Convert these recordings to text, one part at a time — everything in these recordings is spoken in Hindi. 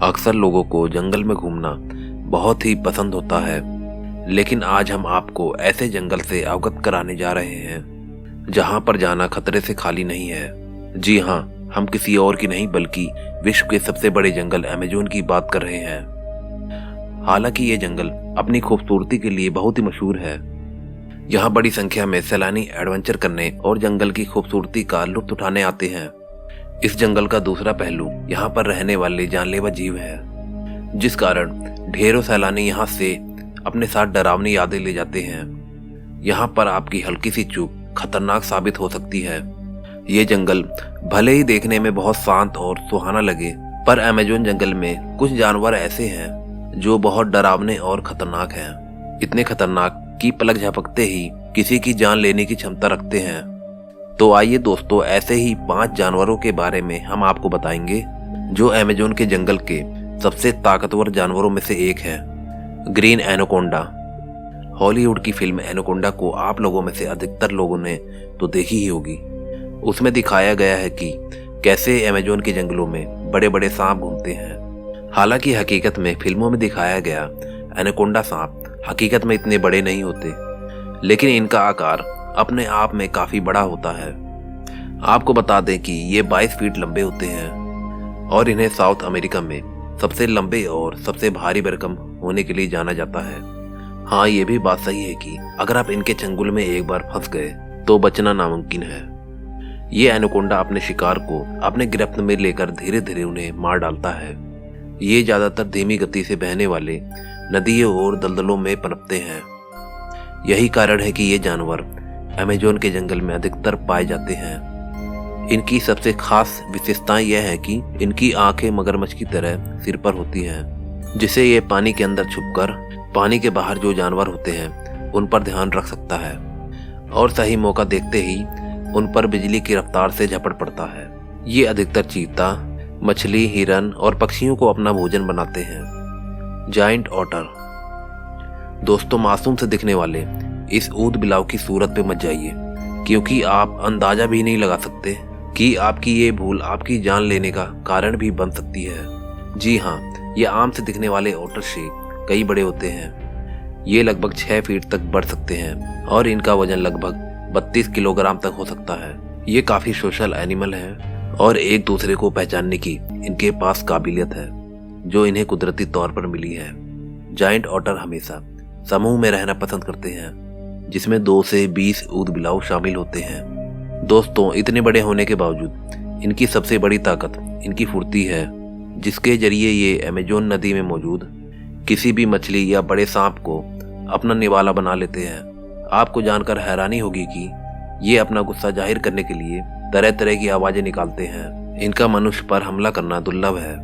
अक्सर लोगों को जंगल में घूमना बहुत ही पसंद होता है, लेकिन आज हम आपको ऐसे जंगल से अवगत कराने जा रहे हैं जहां पर जाना खतरे से खाली नहीं है। जी हां, हम किसी और की नहीं बल्कि विश्व के सबसे बड़े जंगल अमेज़न की बात कर रहे हैं। हालांकि ये जंगल अपनी खूबसूरती के लिए बहुत ही मशहूर है। यहाँ बड़ी संख्या में सैलानी एडवेंचर करने और जंगल की खूबसूरती का लुत्फ उठाने आते हैं। इस जंगल का दूसरा पहलू यहाँ पर रहने वाले जानलेवा जीव है, जिस कारण ढेरों सैलानी यहाँ से अपने साथ डरावनी यादें ले जाते हैं। यहाँ पर आपकी हल्की सी चूक खतरनाक साबित हो सकती है। ये जंगल भले ही देखने में बहुत शांत और सुहाना लगे, पर अमेज़न जंगल में कुछ जानवर ऐसे हैं जो बहुत डरावने और खतरनाक हैं। इतने खतरनाक कि पलक झपकते ही किसी की जान लेने की क्षमता रखते हैं। तो आइए दोस्तों, ऐसे ही 5 जानवरों के बारे में हम आपको बताएंगे जो अमेज़न के जंगल के सबसे ताकतवर जानवरों में से एक है, ग्रीन एनाकोंडा। हॉलीवुड की फिल्म एनाकोंडा को आप लोगों में से अधिकतर लोगों ने तो देखी ही होगी। उसमें दिखाया गया है कि कैसे अमेज़न के जंगलों में बड़े बड़े सांप घूमते हैं। हालांकि हकीकत में फिल्मों में दिखाया गया एनाकोंडा सांप हकीकत में इतने बड़े नहीं होते, लेकिन इनका आकार अपने आप में काफी बड़ा होता है। आपको बता दें कि ये 22 फीट लंबे होते हैं और इन्हें साउथ अमेरिका में सबसे लंबे और सबसे भारी भरकम होने के लिए जाना जाता है। हाँ, ये भी बात सही है कि अगर आप इनके चंगुल में एक बार फंस गए तो बचना नामुमकिन है। ये एनाकोंडा अपने शिकार को अपने गिरफ्त में लेकर धीरे धीरे उन्हें मार डालता है। ये ज्यादातर धीमी गति से बहने वाले नदियों और दलदलों में पनपते हैं। यही कारण है कि ये जानवर अमेज़न के जंगल में अधिकतर पाए जाते हैं। इनकी सबसे खास विशेषता यह है कि इनकी आंखें मगरमच्छ की तरह सिर पर होती हैं, जिसे ये पानी के अंदर छुपकर पानी के बाहर जो जानवर होते हैं उन पर ध्यान रख सकता है और सही मौका देखते ही उन पर बिजली की रफ्तार से झपट पड़ता है। ये अधिकतर चीता, मछली, हिरन और पक्षियों को अपना भोजन बनाते हैं। Giant otter. दोस्तों, मासूम से दिखने वाले इस ऊद बिलाव की सूरत पे मत जाइए, क्योंकि आप अंदाजा भी नहीं लगा सकते कि आपकी ये भूल आपकी जान लेने का कारण भी बन सकती है। जी हाँ, ये आम से दिखने वाले ऑटर से कई बड़े होते हैं। ये लगभग 6 फीट तक बढ़ सकते हैं और इनका वजन लगभग 32 किलोग्राम तक हो सकता है। ये काफी सोशल एनिमल है और एक दूसरे को पहचानने की इनके पास काबिलियत है जो इन्हें कुदरती तौर पर मिली है। जायंट ऑटर हमेशा समूह में रहना पसंद करते हैं, जिसमें 2 से 20 ऊद बिलाव शामिल होते हैं। दोस्तों, इतने बड़े होने के बावजूद इनकी सबसे बड़ी ताकत इनकी फुर्ती है, जिसके जरिए ये अमेज़न नदी में मौजूद किसी भी मछली या बड़े सांप को अपना निवाला बना लेते हैं। आपको जानकर हैरानी होगी कि ये अपना गुस्सा जाहिर करने के लिए तरह तरह की आवाजें निकालते हैं। इनका मनुष्य पर हमला करना दुर्लभ है।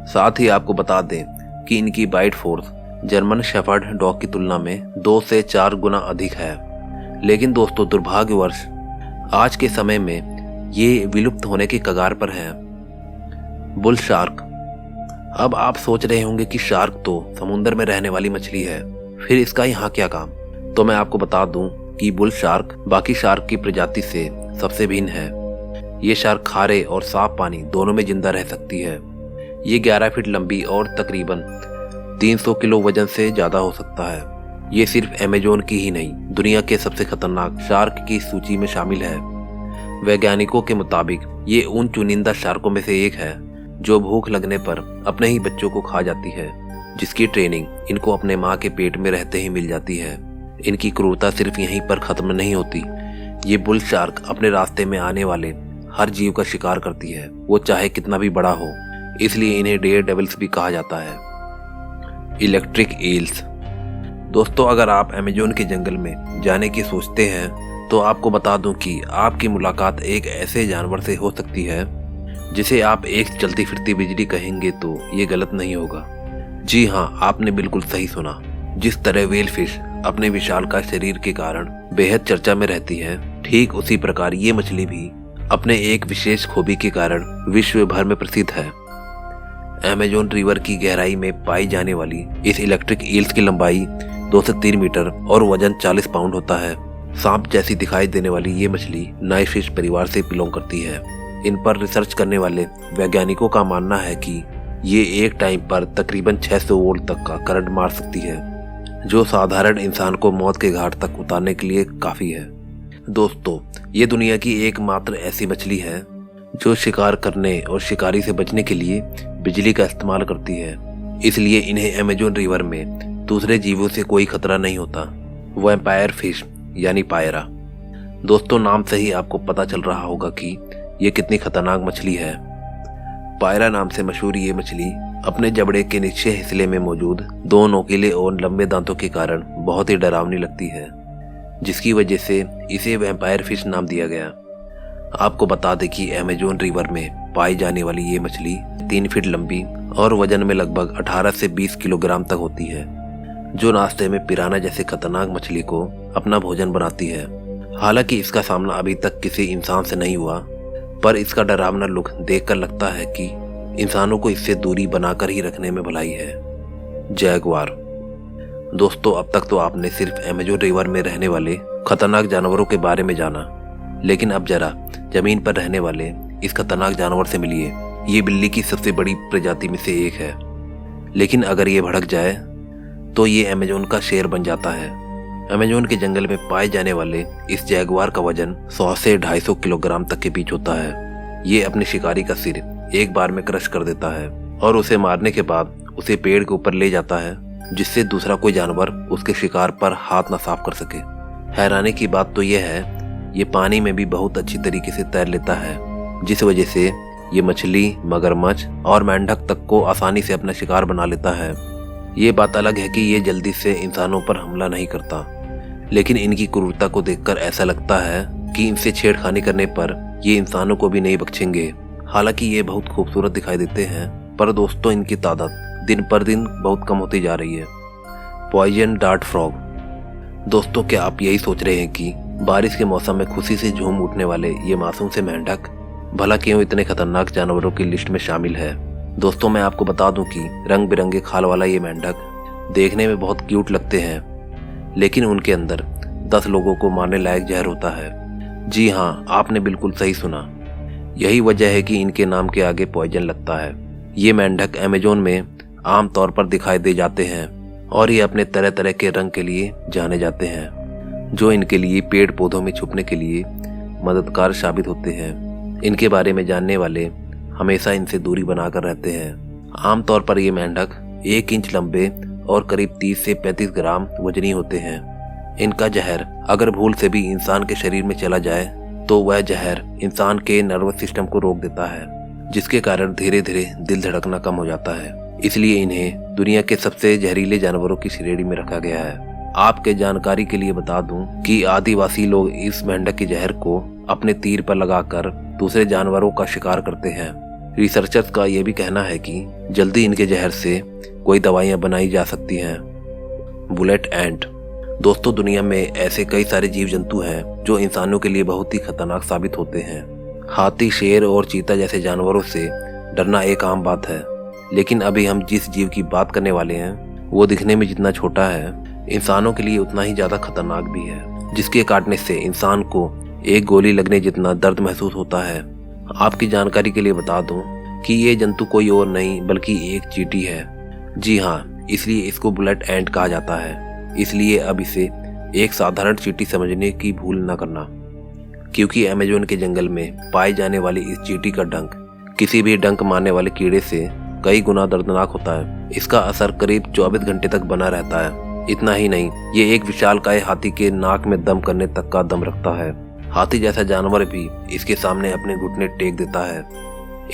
साथ ही आपको बता दें कि इनकी bite force German shepherd dog की तुलना में 2 से 4 गुना अधिक है। लेकिन दोस्तों, दुर्भाग्यवश आज के समय में ये विलुप्त होने की कगार पर है। Bull shark. अब आप सोच रहे होंगे कि शार्क तो समुद्र में रहने वाली मछली है, फिर इसका यहाँ क्या काम? तो मैं आपको बता दूं कि बुल शार्क बाकी शार्क की प्रजाति से सबसे भिन्न है। ये शार्क खारे और साफ पानी दोनों में जिंदा रह सकती है। ये 11 फीट लंबी और तकरीबन 300 किलो वजन से ज्यादा हो सकता है। ये सिर्फ अमेज़न की ही नहीं, दुनिया के सबसे खतरनाक शार्क की सूची में शामिल है। वैज्ञानिकों के मुताबिक ये उन चुनिंदा शार्कों में से एक है जो भूख लगने पर अपने ही बच्चों को खा जाती है, जिसकी ट्रेनिंग इनको अपने माँ के पेट में रहते ही मिल जाती है। इनकी क्रूरता सिर्फ यहीं पर खत्म नहीं होती। ये बुल शार्क अपने रास्ते में आने वाले हर जीव का शिकार करती है, वो चाहे कितना भी बड़ा हो। इसलिए इन्हें डेयर डेविल्स भी कहा जाता है। Electric eels. दोस्तों, अगर आप अमेज़न के जंगल में जाने की सोचते हैं तो आपको बता दूं कि आपकी मुलाकात एक ऐसे जानवर से हो सकती है जिसे आप एक चलती फिरती बिजली कहेंगे तो ये गलत नहीं होगा। जी हाँ, आपने बिल्कुल सही सुना। जिस तरह व्हेल फिश अपने विशालकाय शरीर के कारण बेहद चर्चा में रहती है, ठीक उसी प्रकार ये मछली भी अपने एक विशेष खूबी के कारण विश्व भर में प्रसिद्ध है। अमेज़न रिवर की गहराई में पाई जाने वाली इस इलेक्ट्रिक ईल्स की लंबाई 2 से 3 मीटर और वजन 40 पाउंड होता है। सांप जैसी दिखाई देने वाली ये मछली नाइफ फिश परिवार से बिलोंग करती है। इन पर रिसर्च करने वाले वैज्ञानिकों का मानना है कि ये एक टाइम पर तकरीबन 600 वोल्ट तक का करंट मार सकती है, जो साधारण इंसान को मौत के घाट तक उतारने के लिए काफ़ी है। दोस्तों, ये दुनिया की एकमात्र ऐसी मछली है जो शिकार करने और शिकारी से बचने के लिए बिजली का इस्तेमाल करती है। इसलिए इन्हें अमेज़न रिवर में दूसरे जीवों से कोई खतरा नहीं होता। वैम्पायर फिश यानी पायरा। दोस्तों, नाम से ही आपको पता चल रहा होगा कि ये कितनी खतरनाक मछली है। पायरा नाम से मशहूर ये मछली अपने जबड़े के निचले हिस्से में मौजूद 2 नोकीले और लंबे दांतों के कारण बहुत ही डरावनी लगती है, जिसकी वजह से इसे वैम्पायर फिश नाम दिया गया। आपको बता दें कि अमेज़न रिवर में पाई जाने वाली ये मछली 3 फीट लंबी और वजन में लगभग 18 से 20 किलोग्राम तक होती है, जो रास्ते में पिराना जैसे खतरनाक मछली को अपना भोजन बनाती है। हालांकि इसका सामना अभी तक किसी इंसान से नहीं हुआ, पर इसका डरावना लुक देखकर लगता है कि इंसानों को इससे दूरी बनाकर ही रखने में भलाई है। जैगुआर। दोस्तों, अब तक तो आपने सिर्फ अमेज़न रिवर में रहने वाले खतरनाक जानवरों के बारे में जाना, लेकिन अब जरा जमीन पर रहने वाले इस खतरनाक जानवर से मिलिए। ये बिल्ली की सबसे बड़ी प्रजाति में से एक है, लेकिन अगर ये भड़क जाए तो ये अमेज़न का शेर बन जाता है। अमेज़न के जंगल में पाए जाने वाले इस जैगुआर का वजन 100 से 250 किलोग्राम तक के बीच होता है। ये अपने शिकारी का सिर एक बार में क्रश कर देता है और उसे मारने के बाद उसे पेड़ के ऊपर ले जाता है, जिससे दूसरा कोई जानवर उसके शिकार पर हाथ न साफ कर सके। हैरानी की बात तो यह है, ये पानी में भी बहुत अच्छी तरीके से तैर लेता है, जिस वजह से ये मछली, मगरमच्छ और मेंढक तक को आसानी से अपना शिकार बना लेता है। ये बात अलग है कि ये जल्दी से इंसानों पर हमला नहीं करता, लेकिन इनकी क्रूरता को देखकर ऐसा लगता है कि इनसे छेड़खानी करने पर ये इंसानों को भी नहीं बख्शेंगे। हालांकि ये बहुत खूबसूरत दिखाई देते हैं, पर दोस्तों इनकी तादाद दिन पर दिन बहुत कम होती जा रही है। Poison dart frog. दोस्तों, क्या आप यही सोच रहे हैं कि बारिश के मौसम में खुशी से झूम उठने वाले ये मासूम से मेंढक भला क्यों इतने खतरनाक जानवरों की लिस्ट में शामिल है? दोस्तों, मैं आपको बता दूं कि रंग बिरंगे खाल वाला ये मेंढक देखने में बहुत क्यूट लगते हैं, लेकिन उनके अंदर 10 लोगों को मारने लायक जहर होता है। जी हाँ, आपने बिल्कुल सही सुना। यही वजह है कि इनके नाम के आगे पॉइजन लगता है। ये मेंढक अमेज़न में आम तौर पर दिखाई दे जाते हैं और ये अपने तरह तरह के रंग के लिए जाने जाते हैं, जो इनके लिए पेड़ पौधों में छुपने के लिए मददगार साबित होते हैं। इनके बारे में जानने वाले हमेशा इनसे दूरी बनाकर रहते हैं। आमतौर पर ये मेंढक 1 इंच लंबे और करीब 30 से 35 ग्राम वजनी होते हैं। इनका जहर अगर भूल से भी इंसान के शरीर में चला जाए तो वह जहर इंसान के नर्वस सिस्टम को रोक देता है, जिसके कारण धीरे धीरे दिल धड़कना कम हो जाता है। इसलिए इन्हें दुनिया के सबसे जहरीले जानवरों की श्रेणी में रखा गया है। आपके जानकारी के लिए बता दूं कि आदिवासी लोग इस मेंढक के जहर को अपने तीर पर लगाकर दूसरे जानवरों का शिकार करते हैं। रिसर्चर्स का यह भी कहना है कि जल्दी इनके जहर से कोई दवाइयां बनाई जा सकती हैं। बुलेट एंट। दोस्तों, दुनिया में ऐसे कई सारे जीव जंतु हैं जो इंसानों के लिए बहुत ही खतरनाक साबित होते हैं। हाथी, शेर और चीता जैसे जानवरों से डरना एक आम बात है, लेकिन अभी हम जिस जीव की बात करने वाले हैं वो दिखने में जितना छोटा है, इंसानों के लिए उतना ही ज्यादा खतरनाक भी है, जिसके काटने से इंसान को एक गोली लगने जितना दर्द महसूस होता है। आपकी जानकारी के लिए बता दूं कि ये जंतु कोई और नहीं बल्कि एक चींटी है। जी हाँ, इसलिए इसको बुलेट एंट कहा जाता है। इसलिए अब इसे एक साधारण चींटी समझने की भूल न करना, क्योंकि अमेज़न के जंगल में पाई जाने वाली इस चींटी का डंक किसी भी डंक मारने वाले कीड़े से कई गुना दर्दनाक होता है। इसका असर करीब 24 घंटे तक बना रहता है। इतना ही नहीं, ये एक विशालकाय हाथी के नाक में दम करने तक का दम रखता है। हाथी जैसा जानवर भी इसके सामने अपने घुटने टेक देता है।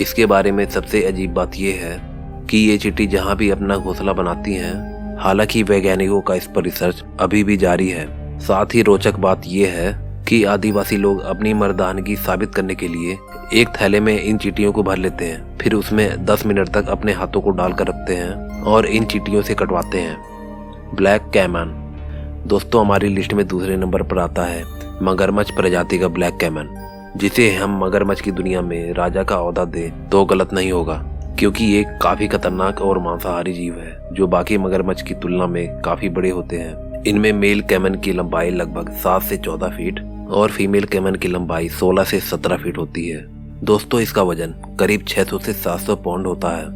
इसके बारे में सबसे अजीब बात यह है कि ये चींटी जहाँ भी अपना घोंसला बनाती हैं, हालांकि वैज्ञानिकों का इस पर रिसर्च अभी भी जारी है। साथ ही रोचक बात यह है कि आदिवासी लोग अपनी मर्दानगी साबित करने के लिए एक थैले में इन चींटियों को भर लेते हैं, फिर उसमें 10 मिनट तक अपने हाथों को डालकर रखते हैं और इन चींटियों से कटवाते हैं। Black caiman. दोस्तों, हमारी लिस्ट में दूसरे नंबर पर आता है मगरमच्छ प्रजाति का ब्लैक कैमन, जिसे हम मगरमच्छ की दुनिया में राजा का ओहदा दे तो गलत नहीं होगा, क्योंकि ये काफी खतरनाक और मांसाहारी जीव है जो बाकी मगरमच्छ की तुलना में काफी बड़े होते हैं। इनमें मेल कैमन की लंबाई लगभग 7 से 14 फीट और फीमेल कैमन की लंबाई 16 से 17 फीट होती है। दोस्तों, इसका वजन करीब 600 से 700 पाउंड होता है।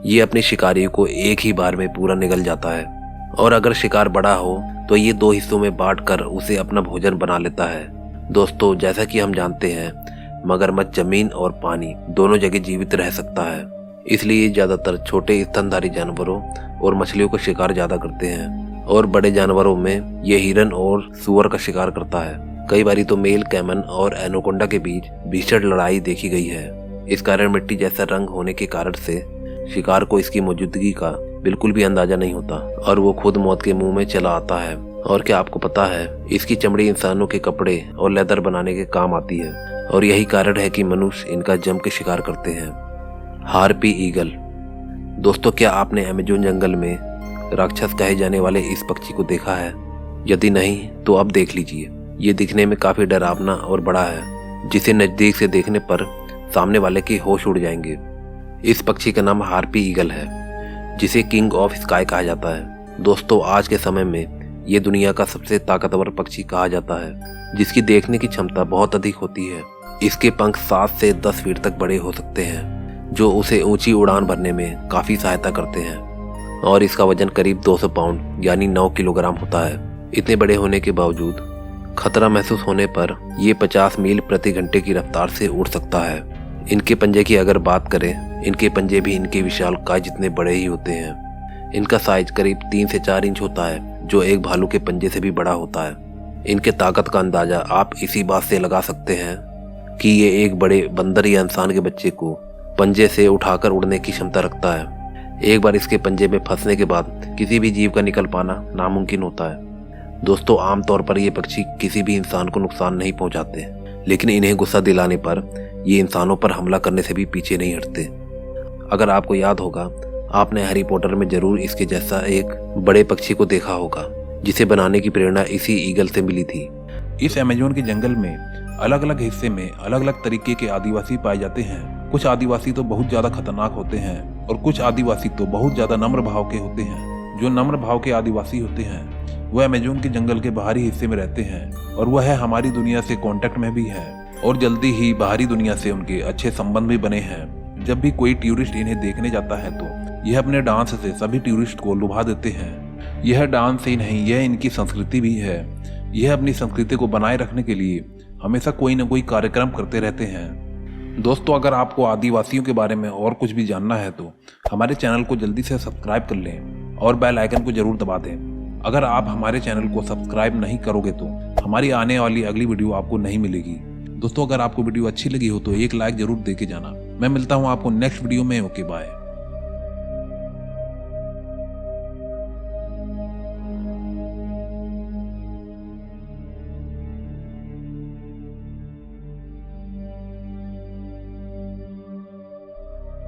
ये अपने शिकारियों को एक ही बार में पूरा निगल जाता है और अगर शिकार बड़ा हो तो ये 2 हिस्सों में बांटकर उसे अपना भोजन बना लेता है। दोस्तों, जैसा कि हम जानते हैं, मगरमच्छ जमीन और पानी दोनों जगह जीवित रह सकता है, इसलिए ज्यादातर छोटे स्तनधारी जानवरों और मछलियों का शिकार ज्यादा करते हैं और बड़े जानवरों में ये हिरन और सुअर का शिकार करता है। कई बारी तो मेल कैमन और एनाकोंडा के बीच भीषण लड़ाई देखी गई है। इस कारण मिट्टी जैसा रंग होने के कारण से शिकार को इसकी मौजूदगी का बिल्कुल भी अंदाजा नहीं होता और वो खुद मौत के मुंह में चला आता है। और क्या आपको पता है, इसकी चमड़ी इंसानों के कपड़े और लेदर बनाने के काम आती है और यही कारण है कि मनुष्य इनका जम के शिकार करते हैं। Harpy eagle. दोस्तों, क्या आपने अमेज़न जंगल में राक्षस कहे जाने वाले इस पक्षी को देखा है? यदि नहीं तो अब देख लीजिए। ये दिखने में काफी डरावना और बड़ा है, जिसे नजदीक से देखने पर सामने वाले के होश उड़ जाएंगे। इस पक्षी का नाम हार्पी ईगल है, जिसे किंग ऑफ स्काई कहा जाता है। दोस्तों, आज के समय में ये दुनिया का सबसे ताकतवर पक्षी कहा जाता है, जिसकी देखने की क्षमता बहुत अधिक होती है। इसके पंख 7 से 10 फीट तक बड़े हो सकते हैं, जो उसे ऊंची उड़ान भरने में काफी सहायता करते हैं और इसका वजन करीब 200 पाउंड यानी 9 किलोग्राम होता है। इतने बड़े होने के बावजूद खतरा महसूस होने पर ये 50 मील प्रति घंटे की रफ्तार से उड़ सकता है। इनके पंजे की अगर बात करें, इनके पंजे भी इनके विशालकाय जितने बड़े ही होते हैं। इनका साइज करीब 3 से 4 इंच होता है, जो एक भालू के पंजे से भी बड़ा होता है। इनके ताकत का अंदाजा आप इसी बात से लगा सकते हैं कि ये एक बड़े बंदर या इंसान के बच्चे को पंजे से उठाकर उड़ने की क्षमता रखता है। एक बार इसके पंजे में फंसने के बाद किसी भी जीव का निकल पाना नामुमकिन होता है। दोस्तों, आमतौर पर ये पक्षी किसी भी इंसान को नुकसान नहीं पहुंचाते, लेकिन इन्हें गुस्सा दिलाने पर ये इंसानों पर हमला करने से भी पीछे नहीं हटते। अगर आपको याद होगा, आपने हैरी पॉटर में जरूर इसके जैसा एक बड़े पक्षी को देखा होगा, जिसे बनाने की प्रेरणा इसी ईगल से मिली थी। इस अमेज़न के जंगल में अलग अलग हिस्से में अलग अलग तरीके के आदिवासी पाए जाते हैं। कुछ आदिवासी तो बहुत ज्यादा खतरनाक होते हैं और कुछ आदिवासी तो बहुत ज्यादा नम्र भाव के होते हैं। जो नम्र भाव के आदिवासी होते हैं वह अमेज़न के जंगल के बाहरी हिस्से में रहते हैं और वह हमारी दुनिया से कांटेक्ट में भी है और जल्दी ही बाहरी दुनिया से उनके अच्छे संबंध भी बने हैं। जब भी कोई टूरिस्ट इन्हें देखने जाता है तो यह अपने डांस से सभी टूरिस्ट को लुभा देते हैं। यह डांस ही नहीं, यह इनकी संस्कृति भी है। यह अपनी संस्कृति को बनाए रखने के लिए हमेशा कोई न कोई कार्यक्रम करते रहते हैं। दोस्तों, अगर आपको आदिवासियों के बारे में और कुछ भी जानना है तो हमारे चैनल को जल्दी से सब्सक्राइब कर लें और बेल आइकन को जरूर दबा दें। अगर आप हमारे चैनल को सब्सक्राइब नहीं करोगे तो हमारी आने वाली अगली वीडियो आपको नहीं मिलेगी। दोस्तों, अगर आपको वीडियो अच्छी लगी हो तो एक लाइक जरूर दे के जाना। मैं मिलता हूँ आपको नेक्स्ट वीडियो में। Okay, bye.